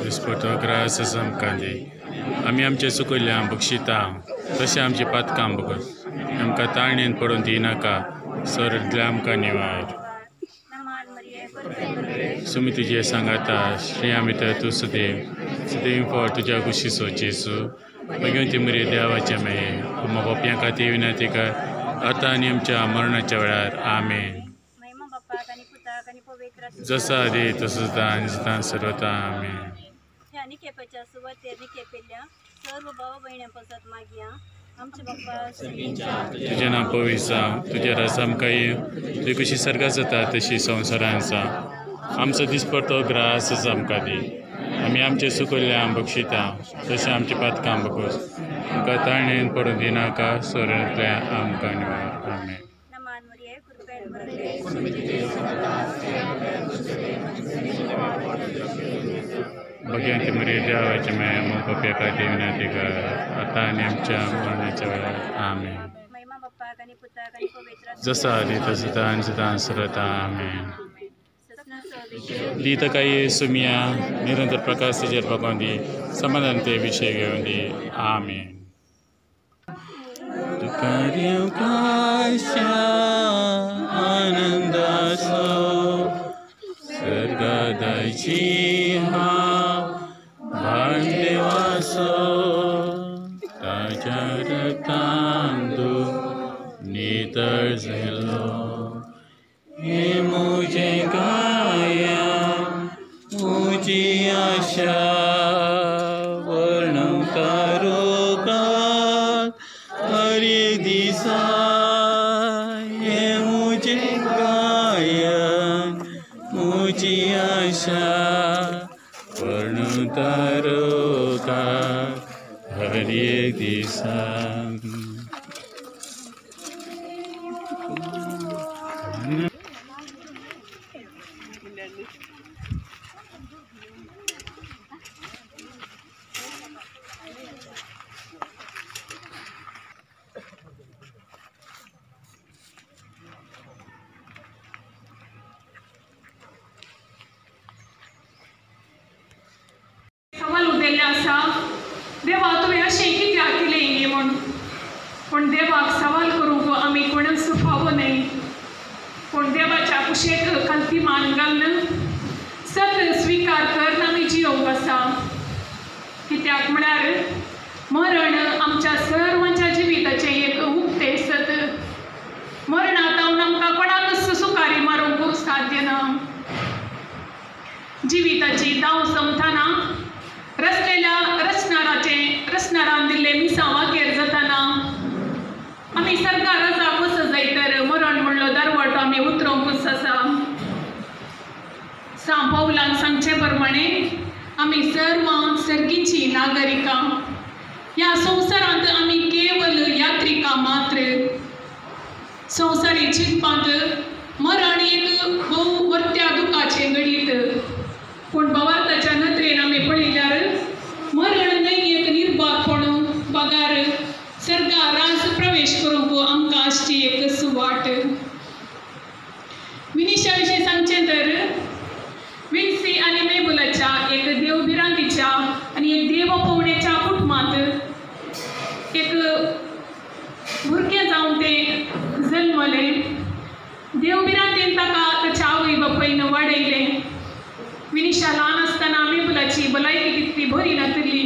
दिसपतो grass आमकांदी आमी आमचे चुकयल्ल्या बक्षिता तशें आमची पातकां बगत आमकां ताळणेन पडून दिनाका सर आमकां निवार सुमी तुजे सांगाता श्री आमी तूं सुदेव फळ तुज्या कुशीचो जेसू मागीर ती मरे देवाचे मेये तुम बापया खातीर विनंती कर आतां आनी आमच्या मरणाच्या वेळार आमेन जसा आदी तसोच आनी सदां सर्वता आमेन निकेपाच्या सुवातेर निकेपेल्या सर्व भाव भयणां पासत मागया आमचे बाप्पा तुजें नांव पवित्र जावं तुज्या रस आमकां तुजी कशी सर्गा जाता तशी संवसारांत जावं आमचो दिसपडतो ग्रास आमकां दी आमी आमचे चुकयल्ल्या बक्षिता तशें आमची पातकां बगोस आमकां ताळणेन पडून दिनाका सोऱ्यांतल्या आमकां निवार आमेन भगवंती मरे देवाचे माया मग पप्या खातीर विनंती कर आतां आनी आमच्या मरणाच्या वेळार आमेन जसा आदी तसो आनी सदां सर्वता आमेन दी ताका सुमिया निरंतर प्रकाश तेजेर पळोवन दी समाधान ते विशय घेवन दी आमेन तुका देवकाशा आनंदाचो सर्गादायची भांडेवासो ताच्या रक्तान नितळ झालो हे मुझे गाया मुझी आशा वर्णवता हर एक दिसा हे मुझे गायन मुझी आशा वर्णवता हर एक दिसा सवाल उदेल्ले आसा देवा तुवें अशें कित्याक केलें म्हूण पूण देवाक सवाल करूंक आमी कोणूच फावो न्हय पूण देवाच्या कुशेक खालती मान घालून सत स्विकार करून आमी जियोंक आसा कित्याक म्हळ्यार मरण आमच्या सर्वांच्या जिविताचें एक उक्तें सत मरणांत आमकां कोणाकच सुखारी मारूंक साध्य ना जिविताची दाव संवताना रचणारान दिल्ले मिसांवाचेर जाताना आमी सरकार राजाक वच जायतर मरण म्हणलो दरवट आमी उतरोवंकूच आसा सांत पौलान सांगचे प्रमाणे आमी सर्वां सर्गीची नागरिकां ह्या संवसारांत आमी केवल यात्रिका मात्र संवसारी जिणपांत मरण एक भोव वर्त्या दुखाचें गणीत पूण भवार्थाच्या नदरेन आमी पळयल्यार मरण न्हय एक निर्भागपण पगार सर्गा राज प्रवेश करूंक आमकां आसची एक सुवाट विनिशा विशीं सांगचें तर विन्सी आनी मेबुलाच्या एक देवभिरांतीच्या आनी एक देवपवणेच्या कुटुंबांत एक भुरगें जावन तें जल्मलें देवभिरांतीन ताका ताच्या आवय बापायन वाडयलें विनिशा ल्हान आसतना मेबुलाची भलायकी तितली बरी नाशिल्ली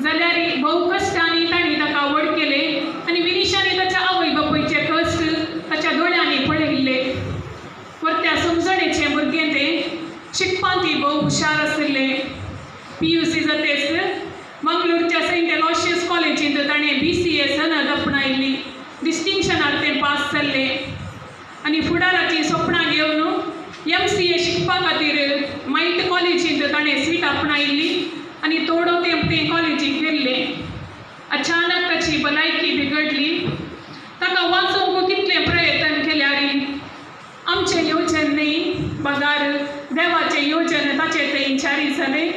जाल्यार भोव कश्टांनी ताणें ताका व्हड केलें आनी विनिशाने ताच्या आवय बापायचे कश्ट ताच्या दोळ्यांनी पळयल्ले परत्या समजणेचें भुरगें तें शिकपांती भोव हुशार आशिल्लें PUC जातेस मंगळूरच्या सेंट एलोशियस कॉलेजींत ताणें BCA सनद आपणायल्ली डिस्टिंक्शनार तें पास जाल्लें आनी फुडाराची सपनां घेवन MCA शिकपा खातीर मायट कॉलेजींत ताणें सीट आपणायल्ली आनी तोडो तें कॉलेजीक गेल्लें अचानक ताची भलायकी बिगडली ताका वाचोवंक कितले प्रयत्न केल्यार आमचें येवचें न्ही पगार देवाचें येवचें ताचे थंय जारी जालें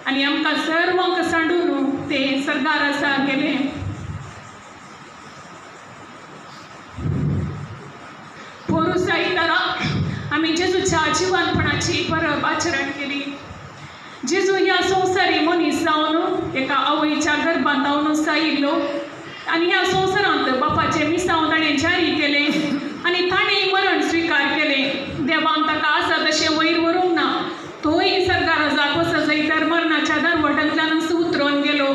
आनी आमकां सर्वांक सांडून तें सरदार आसा गेलें पोरुसा आयतारा आमी जेजूच्या जिवानपणाची परब आचरण केली. जेजू ह्या संवसारी मनीस जावन एका आवयच्या गर्भांत जावन सायिल्लो आनी ह्या संवसारांत बापाचें मिसांव ताणें जारी केलें आनी ताणें मरण स्विकार केलें. देवान ताका आसा तशें वयर व्हरूंक ना. तोय सर्गा राजाक वचत जायतर मरणाच्या दरवटांतल्यान उतरून गेलो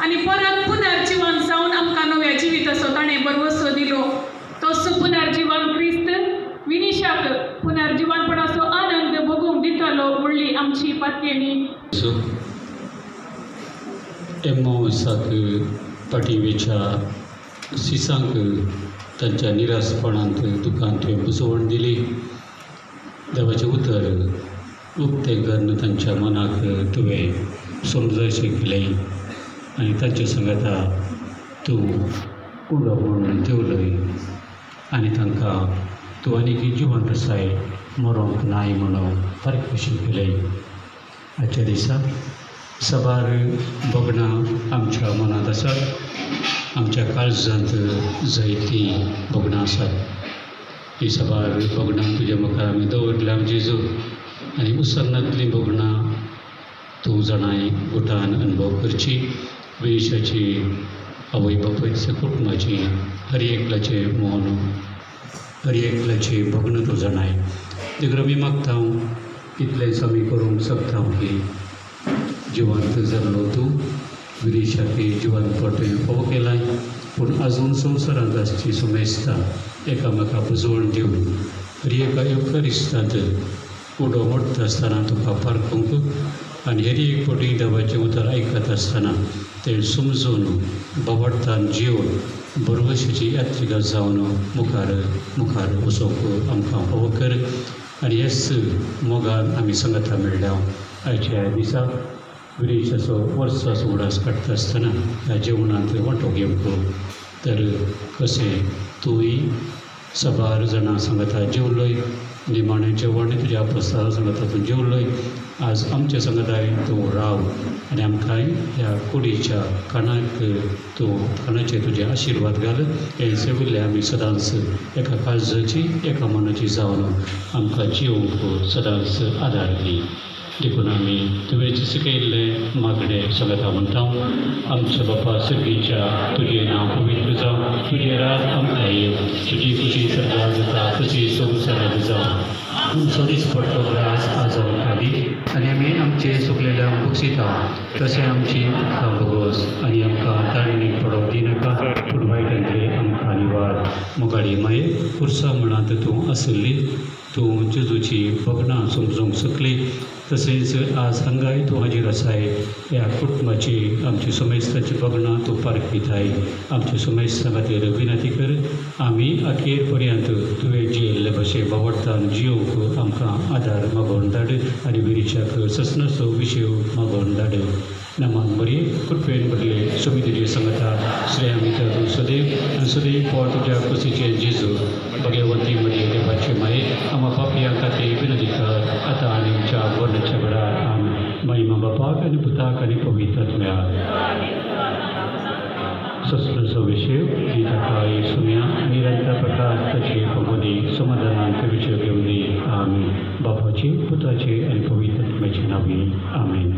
आनी परत पुनर्जिवन जावन आमकां नव्या जिविताचो ताणें बरवसो दिलो. तोच पुनर्जिवन क्रिस्त विनिशाक पुनर्जिवनपणाचो आनंद भोगूंक दितलो म्हणली आमची पातयेणी. एम्माउसाक पाठीवेच्या सिसांक तांच्या निरासपणांत दुखांत तुवें बुजवण दिली. देवाचें उतर उक्तें करून तांच्या मनाक तुवें समजशें केलें आनी तांच्या सांगाता तूं उडो म्हणून देवलय आनी तांकां तूं आनीक जिवंत आसाय मरोंक नाय म्हणून फारीक कशें केलें. आजच्या दिसा साबार भोगणां आमच्या मनांत आसात, आमच्या काळजांत जायतीं भोगणां आसात. ही साबार भोगणां तुज्या मुखार आमी दवरल्या जेजू आनी उसरणांतलीं भोगणां तूं जाणाय गुटान अनुभव करची. विशाची आवय बापायच्या कुटुंबाची हर एकल्याचें मोन हर एकल्याचें भोगणां तूं जाणाय. देखून आमी मागता इतलेंच आमी करूंक शकता की जिवंत जाल्लो तूं विरिशाकी जिवंतपण फावो केलाय पूण आजून संवसारांत आसची सुमेस्ता एकामेका पुजवण दिवन हर एका युक्करिस्तांत उडो मोडटा आसतना तुका पारखूंक आनी हर एक फावटी देवाचें उतर आयकत आसतना तें समजून बावडतान जिवन बरवशेची यात्रिका जावन मुखार वचोंक आमकां फावो कर. आनी हेच मोगान आमी सांगता मेळ्ळ्या आयच्या दिसा विरेशाचो वर्साचो उडास काडटा आसतना ह्या जेवणांत वांटो घेवंक तर कशें तूंय साबार जाणां सांगता जेवलोय निमाणें जेवण तुज्या अपोस्ताला सांगता तूं जेवलोय. आज आमच्या सांगताय तूं राव आनी आमकां ह्या कुडीच्या कानाक तूं कानाचे तुजे आशिर्वाद घाल. हे सेविल्ले आमी सदांच एका काळजाची एका मनाची जावन आमकां जिवंक सदांच आदार दी. देखून आमी तुवें शिकयल्लें मागणें सांगता म्हणटा आमच्या बापा सर्गीच्या तुजें नांव पवित्र जावं, तुजें राज आमकां येव, तुजी खुशी सर्गार जाता तशी संवसारांत जावं. तुमचो दिसपट्टो ग्रास आज आमकां दी आनी आमी आमचे सुकलेल्यांक बक्षिता तशें आमची दुखां भोगोस आनी आमकां ताळणीक पडोवंक दिनाका पूण वायटांतले आमकां निवार. मोगाळी माये पुरसा मनांत तूं आसली तूं जेजूची भोगणां समजूंक शकली तशेंच आज हांगाय तूं हाजीर आसाय. ह्या कुटुंबाची आमची समेस्ताची भोगणां तूं पारखिताय. आमच्या समेस्ता खातीर विनंती कर. आमी अखेर पर्यंत तुवें जियेल्ले भशेन बावडटान जियोवंक आमकां आदार मागोवन धाड आनी विरिशाक ससनाचो विशय मागोवन धाड. नामान बरी कृपेन भरले सोबी तुजे सांगता श्रेय आमी तूं सदैव आनी सदैव पॉ तुज्या खोशेचें जेजू भगवंती मरी देवाचे माये आम्हा पापयां खातीर विनंती कर आतां आनी आमच्या मरणाच्या वेळार आमी महिमा बापाक आनी पुताक आनी पवित्र आत्म्याक. ससनाचो विशय ही ताका येसुम्या निरंतर प्रकाश ताची प्रबोधी समाधानांत विशय घेवन दी. आमी बापाची पुताची आनी पवित्र आत्म्याचे नांवान आमीन.